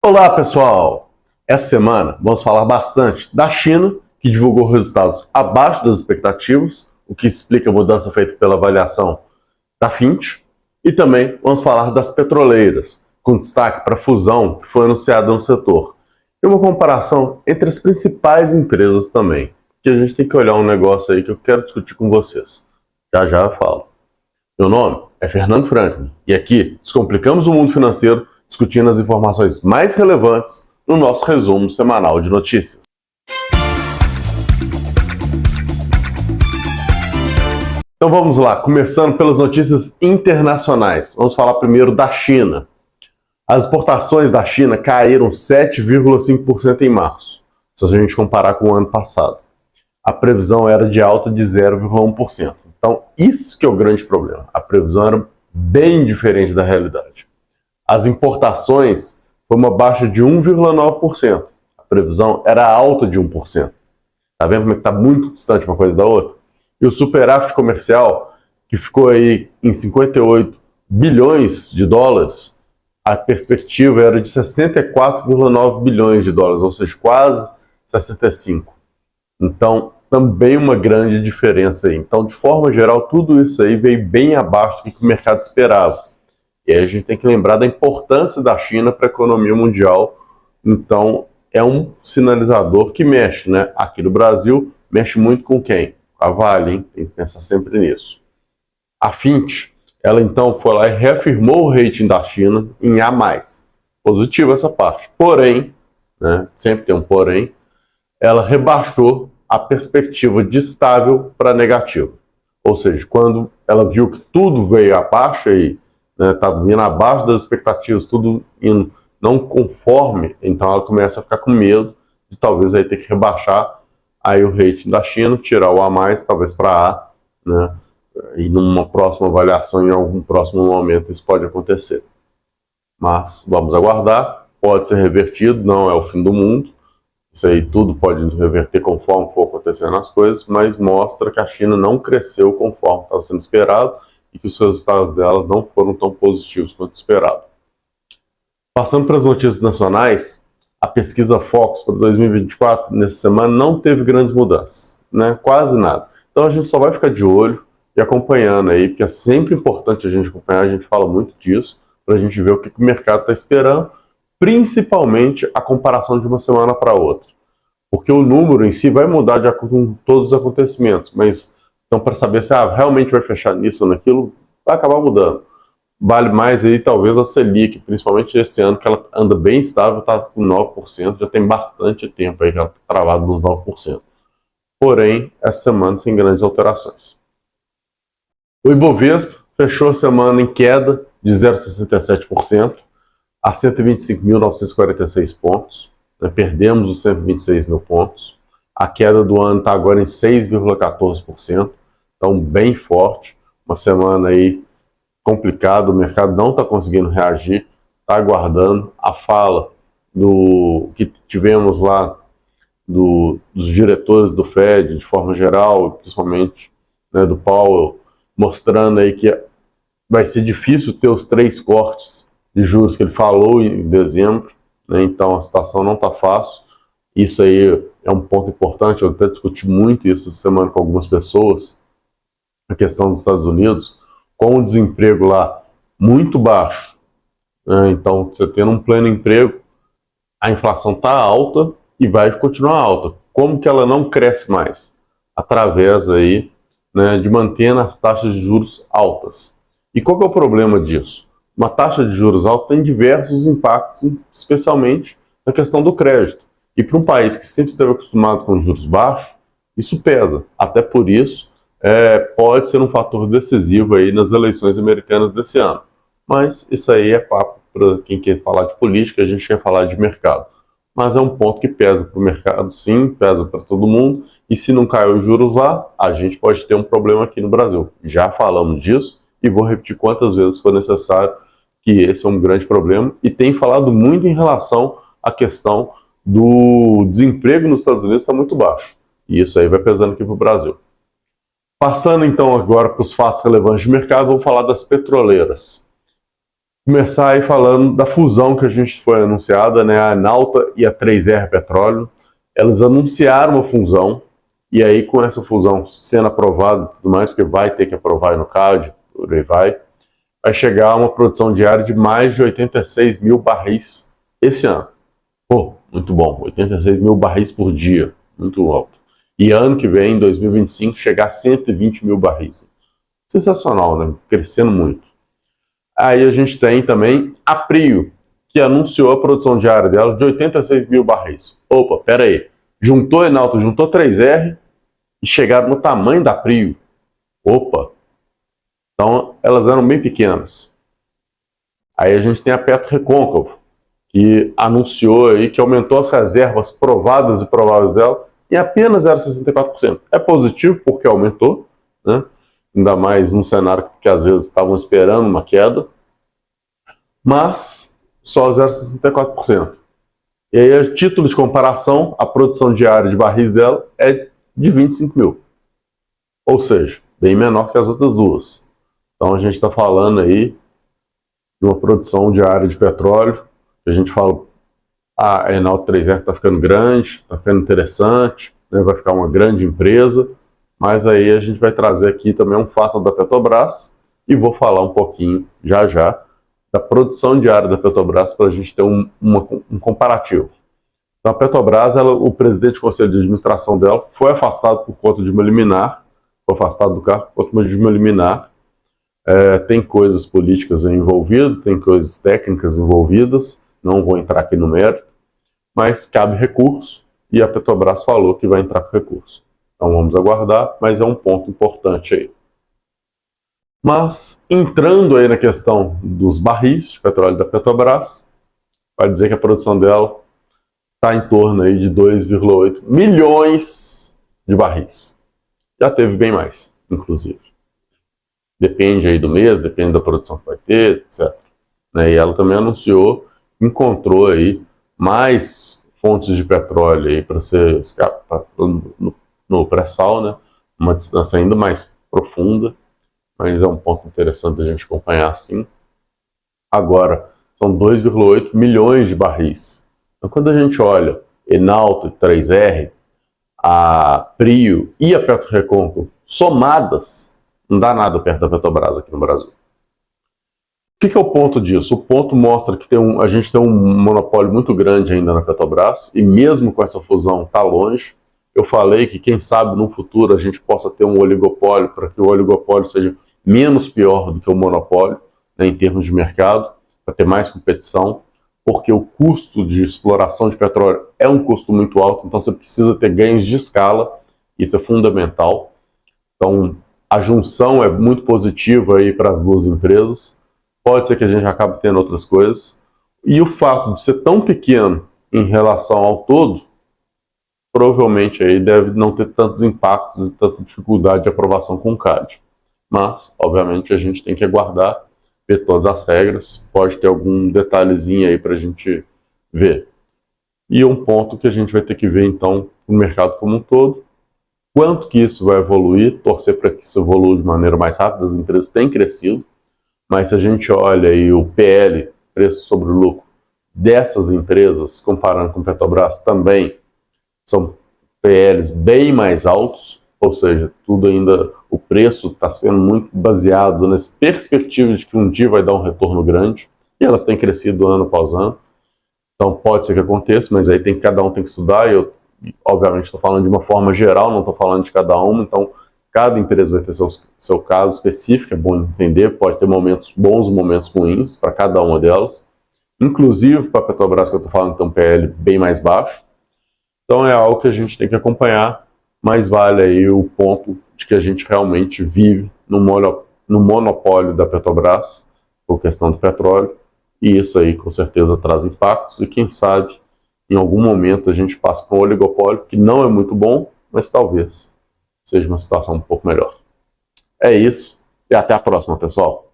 Olá pessoal! Essa semana vamos falar bastante da China, que divulgou resultados abaixo das expectativas, o que explica a mudança feita pela avaliação da Fitch, e também vamos falar das petroleiras, com destaque para a fusão que foi anunciada no setor, e uma comparação entre as principais empresas também, que a gente tem que olhar um negócio aí que eu quero discutir com vocês. Já já eu falo. Meu nome é Fernando Franklin e aqui descomplicamos o mundo financeiro discutindo as informações mais relevantes no nosso resumo semanal de notícias. Então vamos lá, começando pelas notícias internacionais. Vamos falar primeiro da China. As exportações da China caíram 7,5% em março, se a gente comparar com o ano passado. A previsão era de alta de 0,1%. Então, isso que é o grande problema. A previsão era bem diferente da realidade. As importações foi uma baixa de 1,9%. A previsão era alta de 1%. Tá vendo como é que está muito distante uma coisa da outra? E o superávit comercial, que ficou aí em 58 bilhões de dólares, a perspectiva era de 64,9 bilhões de dólares, ou seja, quase 65. Então, também uma grande diferença aí. Então, de forma geral, tudo isso aí veio bem abaixo do que o mercado esperava. E aí a gente tem que lembrar da importância da China para a economia mundial. Então, é um sinalizador que mexe, né? Aqui no Brasil, mexe muito com quem? Com a Vale, hein? Tem que pensar sempre nisso. A Fitch, ela então foi lá e reafirmou o rating da China em A+. Positivo essa parte. Porém, né? Sempre tem um porém, ela rebaixou a perspectiva de estável para negativo. Ou seja, quando ela viu que tudo veio abaixo e estava vindo abaixo das expectativas, tudo indo não conforme, então ela começa a ficar com medo de talvez aí ter que rebaixar aí o rating da China, tirar o A+, talvez para A, né? E numa próxima avaliação, em algum próximo momento, isso pode acontecer. Mas vamos aguardar, pode ser revertido, não é o fim do mundo. Isso aí tudo pode reverter conforme for acontecendo as coisas, mas mostra que a China não cresceu conforme estava sendo esperado e que os resultados dela não foram tão positivos quanto esperado. Passando para as notícias nacionais, a pesquisa Focus para 2024, nessa semana, não teve grandes mudanças, né? Quase nada. Então a gente só vai ficar de olho e acompanhando aí, porque é sempre importante a gente acompanhar, a gente fala muito disso, para a gente ver o que o mercado está esperando, principalmente a comparação de uma semana para outra. Porque o número em si vai mudar de acordo com todos os acontecimentos, mas então para saber se realmente vai fechar nisso ou naquilo, vai acabar mudando. Vale mais aí talvez a Selic, principalmente esse ano que ela anda bem estável, está com 9%, já tem bastante tempo aí que ela está travada nos 9%. Porém, essa semana sem grandes alterações. O Ibovespa fechou a semana em queda de 0,67%, a 125.946 pontos, né? Perdemos os 126 mil pontos. A queda do ano está agora em 6,14%, então bem forte. Uma semana aí complicada, o mercado não está conseguindo reagir, está aguardando a fala do que tivemos lá dos diretores do Fed, de forma geral, principalmente, né, do Powell, mostrando aí que vai ser difícil ter os 3 cortes de juros que ele falou em dezembro, né? Então a situação não está fácil. Isso aí é um ponto importante, eu até discuti muito isso essa semana com algumas pessoas, a questão dos Estados Unidos, com o desemprego lá muito baixo, né? Então você tendo um pleno emprego, a inflação está alta e vai continuar alta. Como que ela não cresce mais? Através aí, né, de manter as taxas de juros altas. E qual que é o problema disso? Uma taxa de juros alta tem diversos impactos, especialmente na questão do crédito. E para um país que sempre esteve acostumado com juros baixos, isso pesa. Até por isso, pode ser um fator decisivo aí nas eleições americanas desse ano. Mas isso aí é papo para quem quer falar de política, a gente quer falar de mercado. Mas é um ponto que pesa para o mercado, sim, pesa para todo mundo. E se não cair os juros lá, a gente pode ter um problema aqui no Brasil. Já falamos disso e vou repetir quantas vezes for necessário que esse é um grande problema. E tem falado muito em relação à questão do desemprego nos Estados Unidos está muito baixo. E isso aí vai pesando aqui para o Brasil. Passando então agora para os fatos relevantes de mercado, vamos falar das petroleiras. Começar aí falando da fusão que a gente foi anunciada, né? A Enauta e a 3R Petróleo. Elas anunciaram uma fusão, e aí com essa fusão sendo aprovada e tudo mais, porque vai ter que aprovar no CAD, por aí vai chegar a uma produção diária de mais de 86 mil barris esse ano. Pô, muito bom, 86 mil barris por dia, muito alto. E ano que vem, em 2025, chegar a 120 mil barris. Sensacional, né? Crescendo muito. Aí a gente tem também a Prio, que anunciou a produção diária dela de 86 mil barris. Opa, pera aí. Juntou Enauta, juntou 3R e chegaram no tamanho da Prio. Opa. Então, elas eram bem pequenas. Aí a gente tem a Petro Recôncavo, que anunciou aí que aumentou as reservas provadas e prováveis dela em apenas 0,64%. É positivo porque aumentou, né? Ainda mais num cenário que às vezes estavam esperando uma queda, mas só 0,64%. E aí, a título de comparação, a produção diária de barris dela é de 25 mil. Ou seja, bem menor que as outras duas. Então a gente está falando aí de uma produção diária de petróleo, que a gente fala, a Enauta 3R está ficando grande, está ficando interessante, né, vai ficar uma grande empresa, mas aí a gente vai trazer aqui também um fato da Petrobras e vou falar um pouquinho, já da produção diária da Petrobras para a gente ter um comparativo. Então a Petrobras, o presidente do conselho de administração dela foi afastado por conta de uma liminar, foi afastado do cargo por conta de uma liminar. Tem coisas políticas envolvidas, tem coisas técnicas envolvidas, não vou entrar aqui no mérito, mas cabe recurso e a Petrobras falou que vai entrar com recurso. Então vamos aguardar, mas é um ponto importante aí. Mas entrando aí na questão dos barris de petróleo da Petrobras, vai dizer que a produção dela está em torno aí de 2,8 milhões de barris. Já teve bem mais, inclusive. Depende aí do mês, depende da produção que vai ter, etc. E ela também anunciou, encontrou aí mais fontes de petróleo aí para ser no pré-sal, né? Uma distância ainda mais profunda, mas é um ponto interessante da gente acompanhar assim. Agora, são 2,8 milhões de barris. Então, quando a gente olha Enauta, 3R, a Prio e a Petro Recôncavo somadas, não dá nada perto da Petrobras aqui no Brasil. O que é o ponto disso? O ponto mostra que a gente tem um monopólio muito grande ainda na Petrobras, e mesmo com essa fusão está longe. Eu falei que quem sabe no futuro a gente possa ter um oligopólio, para que o oligopólio seja menos pior do que o monopólio, né, em termos de mercado, para ter mais competição, porque o custo de exploração de petróleo é um custo muito alto, então você precisa ter ganhos de escala, isso é fundamental. Então, a junção é muito positiva aí para as duas empresas. Pode ser que a gente acabe tendo outras coisas. E o fato de ser tão pequeno em relação ao todo, provavelmente aí deve não ter tantos impactos e tanta dificuldade de aprovação com o CAD. Mas, obviamente, a gente tem que aguardar, ver todas as regras. Pode ter algum detalhezinho aí para a gente ver. E um ponto que a gente vai ter que ver, então, no mercado como um todo, quanto que isso vai evoluir, torcer para que isso evolua de maneira mais rápida. As empresas têm crescido, mas se a gente olha aí o PL, preço sobre lucro, dessas empresas, comparando com Petrobras, também são PLs bem mais altos, ou seja, tudo ainda, o preço está sendo muito baseado nessa perspectiva de que um dia vai dar um retorno grande, e elas têm crescido ano após ano. Então pode ser que aconteça, mas aí cada um tem que estudar, e eu obviamente estou falando de uma forma geral, não estou falando de cada uma, então cada empresa vai ter seu caso específico, é bom entender, pode ter momentos bons e momentos ruins para cada uma delas, inclusive para a Petrobras, que eu estou falando, tem um PL bem mais baixo. Então é algo que a gente tem que acompanhar, mas vale aí o ponto de que a gente realmente vive no monopólio da Petrobras, por questão do petróleo, e isso aí com certeza traz impactos, e quem sabe em algum momento a gente passa para um oligopólio, que não é muito bom, mas talvez seja uma situação um pouco melhor. É isso, e até a próxima, pessoal.